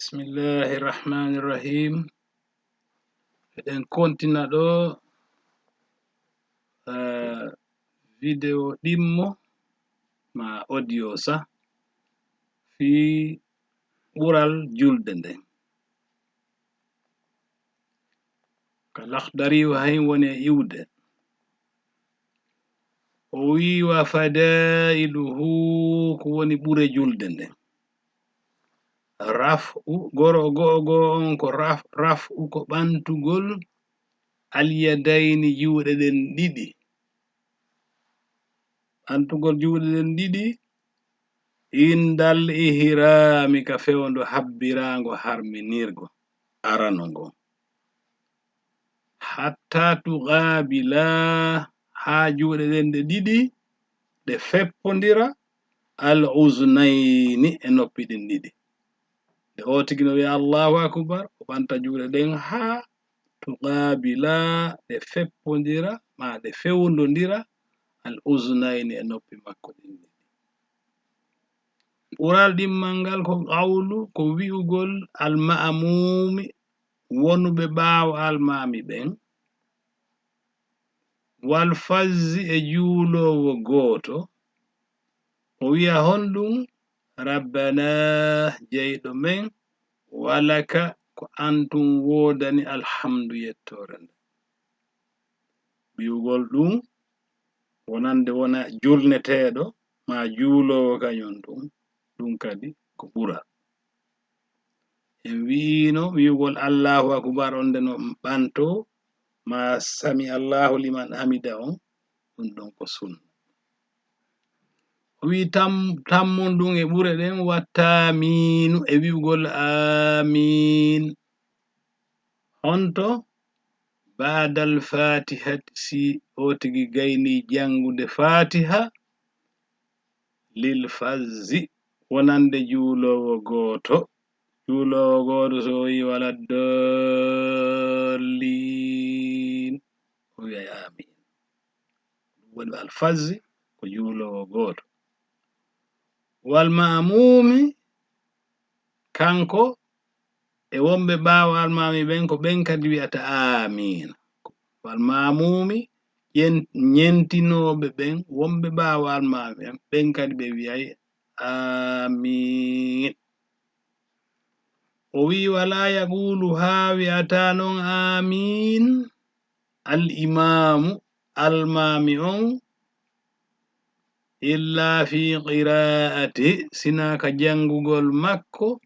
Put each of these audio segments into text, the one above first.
Bismillahirrahmanirrahim. Eɗen kontina ɗo video ɗimmo ma audio sa fi ɓural julde nden. Kalakhdari hay woni iwde. O wi wa fadailuhu ko woni ɓure julde nden. Raf'u goro on ko raf'u ko ɓantugol alyadaini juuɗe ɗen ɗiɗi. Ɓantugol juuɗe ɗen ɗiɗi indal ihrami ka fewndo habbirango harminirgo aranongo. Hatta tuqabila ha juuɗe ɗen ɗe ɗiɗi ɗe feppondira al uznaini e noppi ɗin ɗiɗi. De o tigi no wi'a Allahu akbar o ɓanta juuɗe ɗen ha tuqabila ɗe feppondira ma ɗe fewndondira al uznaini e noppi makko ɗin ɗiɗi. Ɓural ɗimmal ngal ko qawlu ko wi'ugol al ma'mumi wonuɓe ɓaawo almami ɓen wal fazzi e juulowo gooto o wi'a honɗum rabbana jeyɗo men walaka ko antum wodani alhamdu yettore nde. Wi'ugol ɗum wonande wona julneteɗo ma juulowo kañum ɗum kadi ko ɓural. En wi'ino wi'ugol Allahu akbar on nde no ɓanto ma sami Allahu liman hamida on ɗum ɗon ko sunna. O wi tammon ɗum e ɓure ɗen wattaminu e wi'ugol amin honto badal fatihati si o tigi gayni jangude fatiha lil fazzi wonande juulowo gooto so wi wala dallin o wi'ay amin. Woni al fazzi ko juulowo gooto. Wal ma'mumi kanko e wonɓe ɓaawo almami ɓen ko ɓen kadi wi'ata amin. Wal ma'mumi ñentinoɓe ɓen wonɓe ɓaawo almami ɓen kadi ɓe wi'ay amin. O wi wala yaqulu ha wi'ata non amin al imamu almami on illa fi qira'ati sina ka jangugol makko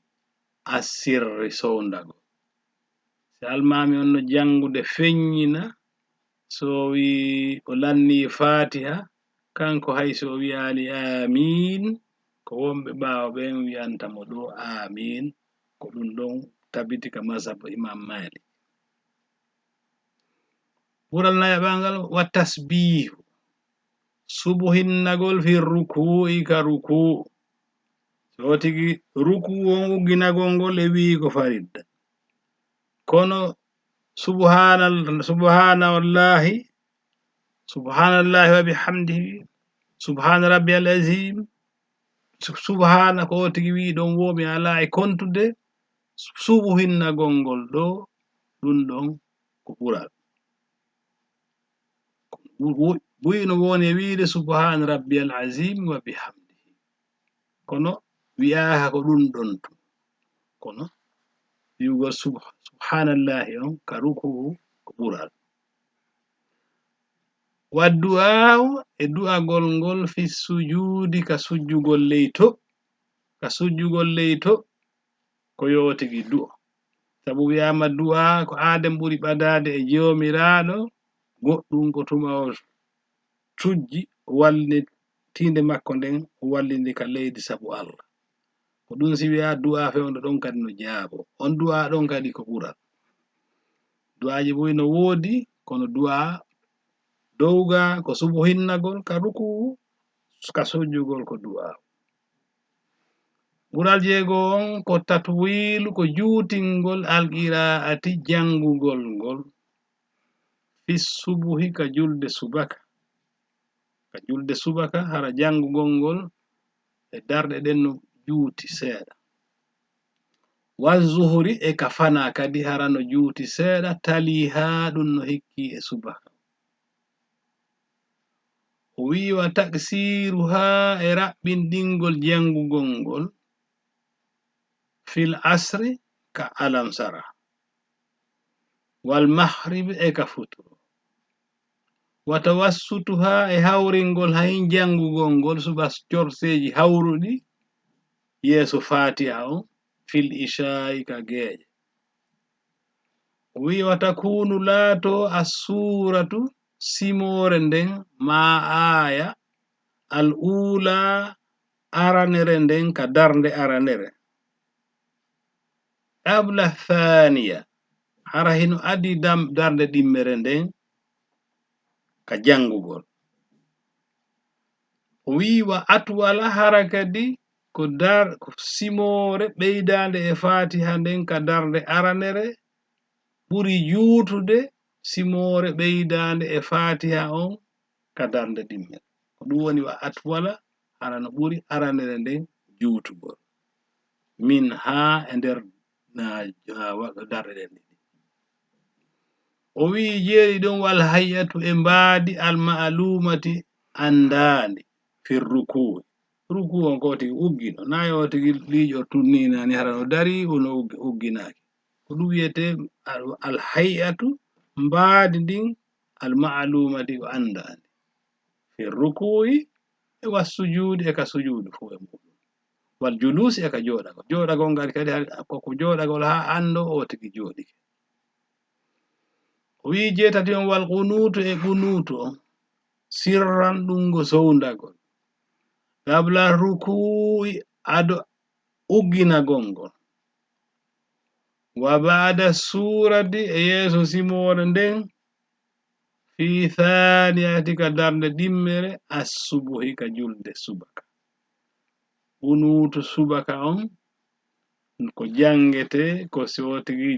asirri sowndago. Si almami on no jangude feññina so wi o lanni fatiha kanko hay so o wi'ali amin ko wonɓe ɓaawo ɓen wi'antamo ɗo amin ko ɗum ɗon tabiti ka mazhab Imam Malik. Ɓural nayaɓangal wa tasbihu subuhinnagol fi ruku'i ka ruku'u. So tigi ruku'u on ugginagol ngol e wi ko faridda kono subhanallahi wa bihamdihi subhana rabbiyal azim subhana ko tigi wi ɗon womi ala e kontude subuhinnagol ngol ɗo ɗum ɗon ko ɓural. Buyino woni e wiide subhana rabbiyal azim wa bihamdihi kono wi'aka ko ɗum ɗon tu kono wi'ugol subhanallahi on ka ruku'u ko ɓural. Waddu'a'u e du'agol ngol fi sujudi ka sujjugol leyto ko yotigi du'o. Sabu wi'ama du'a ko Adem ɓuri ɓadade e jomiraɗo goɗɗum ko tuma o sujji wallitinde makko nden o wallindi ka leydi sabu Allah. Ko ɗum si wi'a du'a fewndo ɗon kadi no jaabo on du'a ɗon kadi ko ɓural. Du'aji boy no woodi kono du'a dowga ko subuhinnagol ka ruku'u ka sujjugol ko du'a. Ɓural jego on ko tatwilu ko juutingol alqira'ati jangugol ngol fi subuhi ka julde subaka hara jangugol ngol e darɗe ɗen no juuti seeɗa. والظهر كفنا كدي هرانو جوتي سيدا تليها دون هكي subaka wi wa taksiruha rabbindingol jangugol ngol fil asri ka alamsara wal maghrib ka futuro wa tawassutuha hawringol hayin jangugol ngol subas corseji hawrudi yeso fatiha on fil isha'i ka geje wi wa takunu lato as-suratu simore nden ma aya al ula aranere nden ka darnde aranere qabla thaniya hara hino adi darnde dimmere nden ka jangugol wi wa atwala hara kadi ko simore beydande e fatiha nden ka darnde aranere ɓuri juutude simore beydande e fatiha on ka darnde dimmere ko ɗum woni wa atwala hara no ɓuri aranere nden juutugol min ha e nder darɗe ɗen ɗiɗi o wi jeeri ɗon wal hayatu e mbaadi al ma'lumati andandi fi ruku'i ruku on ko tigi uggino nayi o tigi liijo tunninani hara no dari ono ugginaki ko ɗum wiyete al hayatu mbaadi ndin al ma'lumati ko andandi fi ruku'i e wassujudi e ka sujudu fu e muɗum wal julusi e ka joɗagol ngari kadi ko joɗagol ha ando o tigi joɗike wi jeetati on wal qunutu e qunutu on sirran ɗum go soundagol qabla ruku'i ado ugginagol ngol wa ba'da surati e yeso simore nden fi thaniyati ka darnde dimmere as-subuhi ka julde subaka qunutu subaka on ko jangete ko sotigi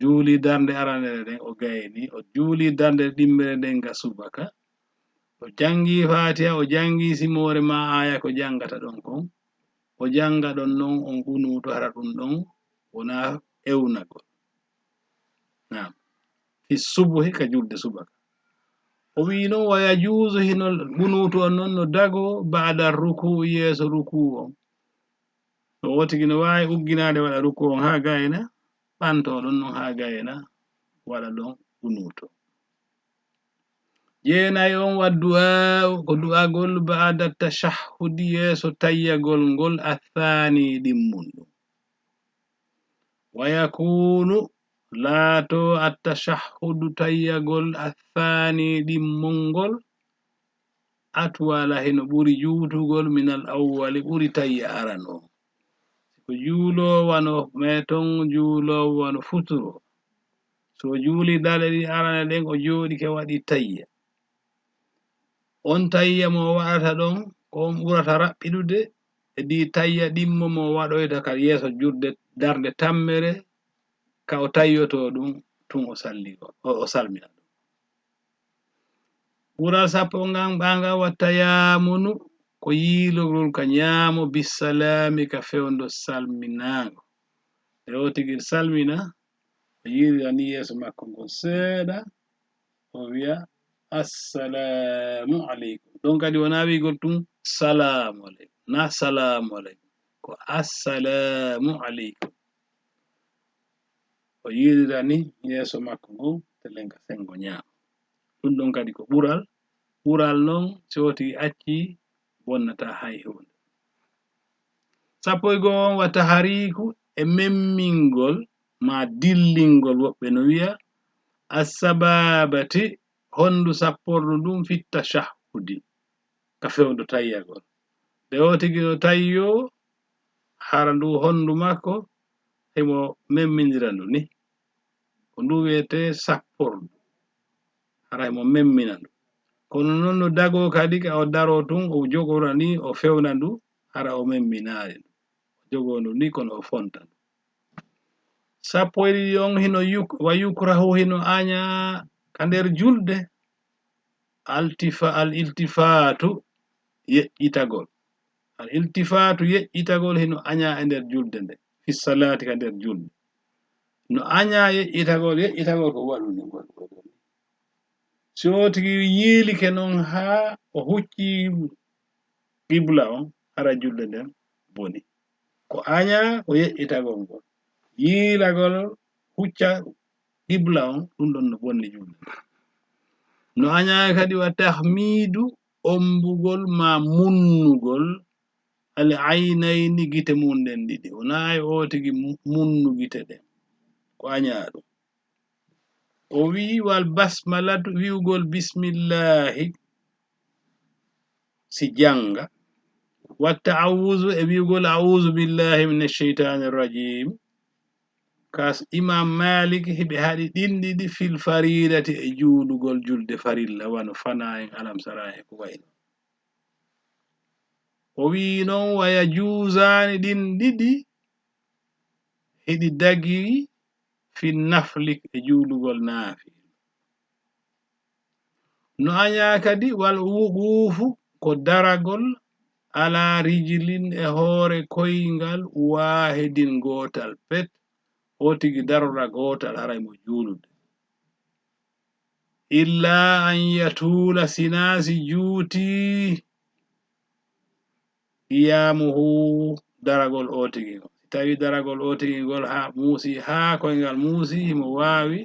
juuli darnde aranere nden o gayni o juuli darnde dimmere nden ga subaka o jangi fatiha o jangi simore ma aya ko jangata ɗon kon o janga ɗon non on qunutu hara ɗum ɗon wona ewnagol nam fi subuhi ka julde subaka o wi non wa yajuzu hino qunutu on non no dago ba'da ruku yeso ruku on to wotigi no wawi ugginade waɗa ruku on ha gayna ɓanto ɗon non ha gayna waɗa ɗon qunutu jeenayi on wa du'a ko du'agol ba'da tashahhudi yeso tayyagol ngol athani ɗimmunɗum wa yakunu laato at-tashahhudu tayyagol athani ɗimmongol atwala hino ɓuri juutugol min al awwali ɓuri tayya aran o ko juulowano meton juulowano futuro so juuli dale ɗi arane ɗen o joɗike waɗi tayya on tayya mo waɗata ɗon ko on ɓurata raɓɓiɗude e ɗi tayya ɗimmo mo waɗoyta ka yeeso jurde darde tammere ka o tayyoto ɗum tun o salmina ɗum ɓural sappo ngan ɓanga watta yamunu ko yiilogol ka ñaamo bisalami ka fewndo salminago e o tigi salmina o yiilira ni yeeso makko ngol seeɗa o wiya assalamu aleykum ɗon kadi wona wigol tun salamu aleykum na salamu aleykum ko assalamu aleykum o yiilira ni yeeso makko ngon telenga sengo ñaamo ɗum ɗon kadi ko ɓural non so tigi acci bonnata hay hunde sappo e goo on watta hariku e memmingol ma dillingol woɓɓe no wiya as-sababati hondu sappordu ɗum fitta shahhudi ka fewndo tayyagol nde o tigi no tayyo hara ndu hondu makko hemo memmindira ndu ni ko ndu wiyete sappordu hara hemo memmina ndu kono noon no dago kadi ka o daro tun o jogora ni o fewna ndu hara o memminari ndu o jogo ndu ni kono o fonta ndu sappo e ɗiɗi on hino wa yukrahu hino anya ka nder julde al iltifatu yeƴƴitagol al iltifatu yeƴƴitagol hino anya e nder julde nde fi salati ka nder julde no anya ye'itagol ko waɗuni so tigi yiilike non ha o hucci qibla on hara julde nden boni ko anya ko ye'itagol ngol yiilagol hucca qibla on ɗum ɗon no bonni julde no anya kadi wa tahmidu ombugol ma munnugol al aynayni gite mun nden ɗiɗi wona o tigi munnu gite ɗen ko anya ɗum o wi wal basmalatu wi'ugol bismillahi si janga wa ta'awuzu e wi'ugol a'udhu billahi minash shaitanir rajim kas imam malik hiɓe haɗi ɗin ɗiɗi fil faridati e juulugol julde farilla wano fana en alam sara e ko wayno o wi non wa yajuzani ɗin ɗiɗi hiɗi dagi fi nafli e juulugol naafi no anya kadi wal wuqufu ko daragol ala rijlin e hoore koyngal wahidin gotal pet o tigi darora gotal haray mo juulude illa an yatula sinasi juuti qiyamuhu daragol o tigi tawi daragol o tigi gol ha muusi ha koyngal muusi mo wawi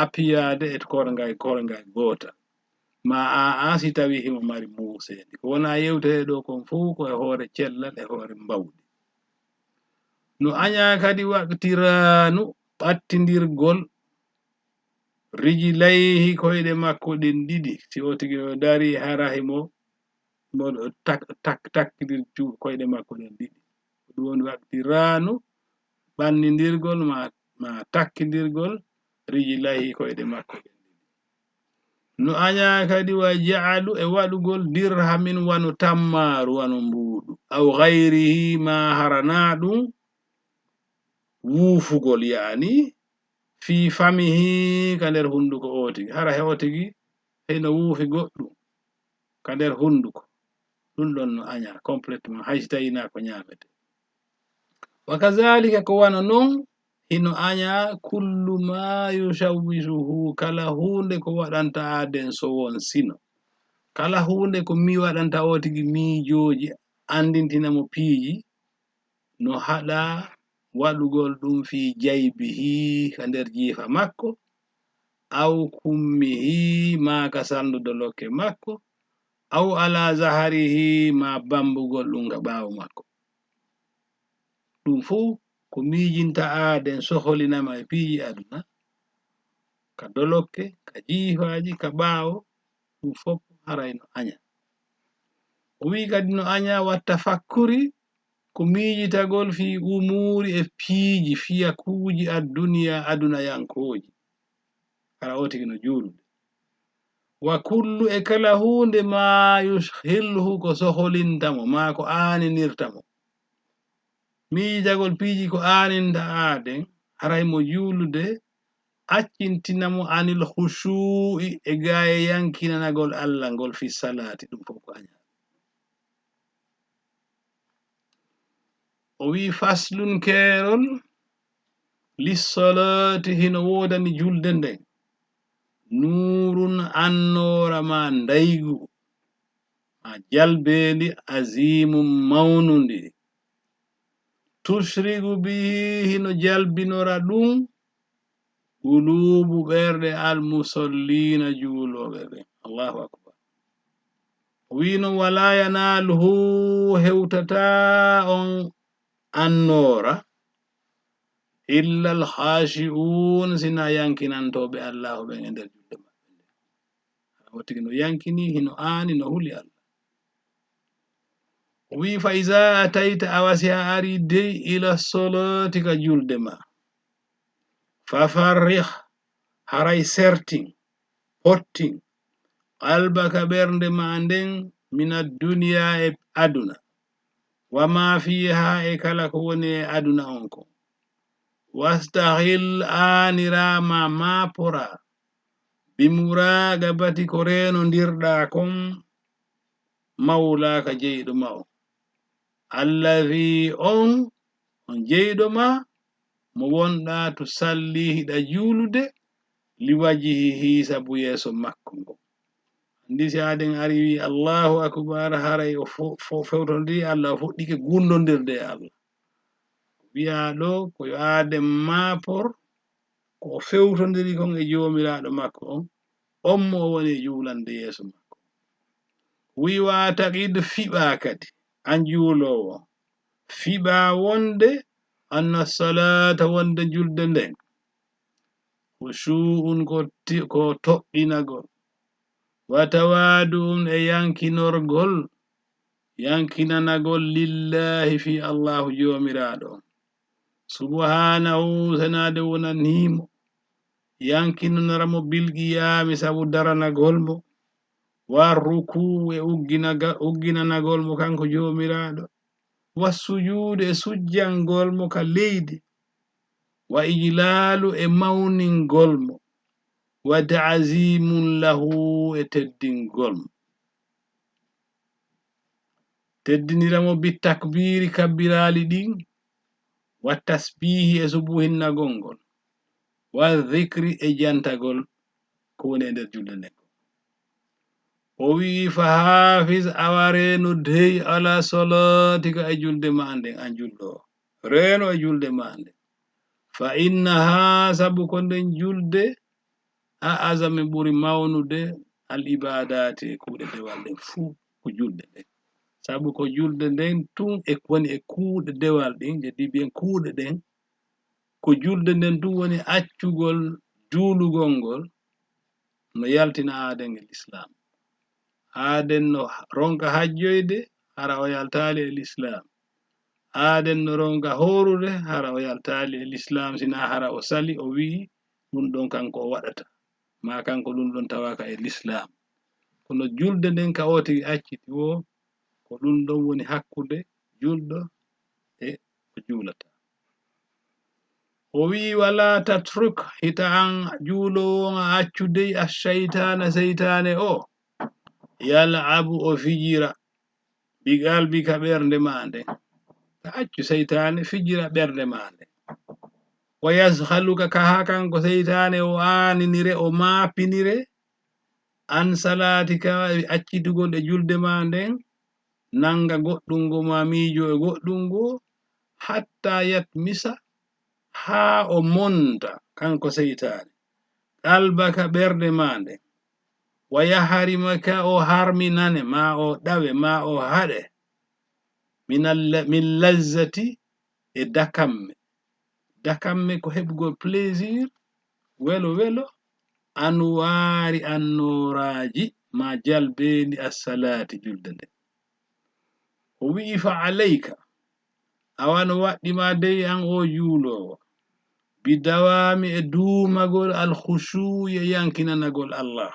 apiyade e korngal gotal ma a si tawi himo mari muusedi ko wona yewtere ɗo kon fu ko e hoore cellal e hoore mbawdi no anya kadi waqtiranu ɓattindirgol rijilayhi koyɗe makko ɗen ɗiɗi si o tigi o dari hara himo mo takkidir koyɗe makko ɗen ɗiɗi ɗum woni waqtiranu ɓannindirgol ma takkidirgol rijilayhi koyɗe makko ɗen no anya kadi wa ja'alu e waɗugol dirhamin wano tammaru wano mbuɗu aw ghayrihi ma harana ɗum wuufugol yani fi famihi ka nder hunduko o tigi hara he o tigi heno wuufi goɗɗum ka nder hunduko ɗum ɗon no anya complètement hay si tawi na ko nyamete wa kazalika ko wano non hino anya kullu ma yushawwishuhu kala hunde ko waɗanta aden so won sino kala hunde ko mi waɗanta o tigi miijoji andintina mo piiji no haɗa waɗugol ɗum fi jaybihi ka nder jiifa makko aw kummihi ma ka sandude lokke makko aw ala zaharihi ma bambugol ɗum ga ɓaawo makko ɗum fu ko miijinta aden soholinama e piiji aduna ka dolokke ka jiifaji ka ɓaawo ɗum fof haray no anya o wi kadi no anya watta fakkuri ko miijitagol fi umuri e piiji fiyakuuji adduniya aduna yankoji kala o tigi no juulude wa kullu e kala hunde ma yushhilhu ko soholintamo ma ko aaninirtamo miijitagol piiji ko aaninta aden haray mo juulude accintinamo anil khushu'i e gaye yankinanagol Allah ngol fi salati ɗum fof ko anya o wi faslun kerol lissolati hino wodani julde nden nurun annora ma ndaygu ma jalbendi azimum mawnundi tushrigu bihi hino jalbinora ɗum qulubu ɓerɗe almusallina juuloɓe ɓe allahu akbar wino wala yanaluhu hewtata on annora illa alkhashi'un sina yankinantoɓe allahu ɓen e nder julde maɓɓe o tigi no yankini hino aani no huli Allah wi fa iza atayta awasi a ari dey ila solati ka julde ma fafarrih haray sertin pottin qalbaka ɓernde ma nden min adduniya e aduna wa ma fiha e kala ko woni e aduna on ko wastahil anirama ma pora bimuragabati ko reno ndirɗa kon mawlaka jeyɗo ma o allazi on on jeyɗo ma mo wonɗa to salli hiɗa juulude liwajihi sabu yeeso makko ngo andi si aden ari wi allahu akbar haray o fewtondiri allah o fuɗɗike gundondirde e allah wiya ɗo ko yo aden mapor ko fewtondiri kon e jomiraɗo makko on mo woni juulande yeeso makko wi wa taqid fiɓa kadi an juulowo fiɓa wonde anna salata wonde julde nden khushu'un ko toɓɓinagol wa tawadu'un e yankinanagol lillahi fi allahu jomiraɗo subhanahu sanade wonanimo yankinanaramo bilqiyami sabu daranagol mo wa ruku e ugginanagol mo kanko jomiraɗo wassujude e sujjangol mo ka leydi wa ijlalu e mawningol mo wa ta'zimun lahu e teddingol mo teddiniramo bitakbiri kabbirali ɗin wa tasbihi e subuhinnagol ngol wa dhikri e jantagol ko woni e nder julde nden o wi fa hafiz awareno dey ala salatika e julde ma nden an julɗo reno e julde ma nden fa innaha sabu ko nden julde a azami ɓuri mawnude al ibadati kuuɗe dewal ɗen fuu ko julde ɗen sabu ko julde nden tun e woni e kuuɗe dewal ɗin je dibiyen kuuɗe ɗen ko julde nden tun woni accugol juulugol ngol no yaltina aden e l'islam aden no ronka hajjoyde hara o yaltali e l'islam aden no ronka horude hara o yaltali e l'islam sina hara o sali o wi ɗum ɗon kanko o waɗata ma kanko ɗum ɗon tawaka e l'islam kono julde nden ka o tigi acciti wo ko ɗum ɗon woni hakkude julɗo e ko juulata o wi wala tatruk hita an juulowo accude ash-shaytana seytane o yal'abu o fijira bi qalbika ɓernde ma nden ka accu seytane fijira ɓernde ma nden wa yazhaluka ka ha kanko seytane o aninire o mapinire an salatika accitugol e julde ma nden nanga goɗɗum ngo ma miijo e goɗɗum ngo hatta yatmisa ha o monta kanko seytane qalbaka ɓernde ma nden wa yaharimaka o harminane ma o ɗawe ma o haɗe min lazzati e dakamme ko heɓugol plaisir welo anwari annoraji ma jalbeni assalati julde nde o wi'i fa alayka awano waɗɗima dey an o juulowo bidawami e duumagol alkhushu'i e yankinanagol allah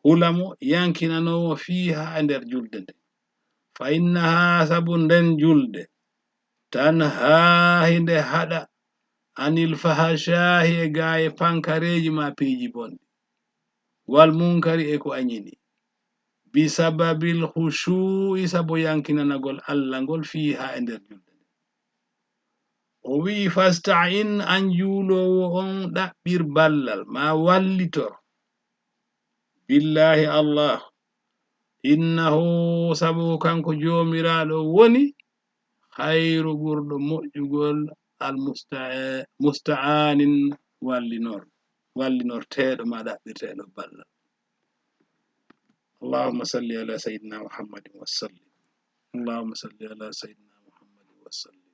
hulamo yankinanowo fiha e nder julde nde fa innaha sabu nden julde tanha hinde haɗa anil fahashahi e gaye pankareji ma peeji bonɗi wal munkari e ko anyini bi sababil khushu'i sabu yankinanagol allah ngol fiha e nder julde nde o wi fasta'in an juulowo on ɗaɓɓir ballal ma wallitor billahi allah innahu sabu kanko jomiraɗo woni khayru ɓurɗo moƴƴugol musta'anin wallinorteɗo ma ɗaɓɓirteɗo ballal اللهم صل على سيدنا محمد وسلم اللهم صل على سيدنا محمد وسلم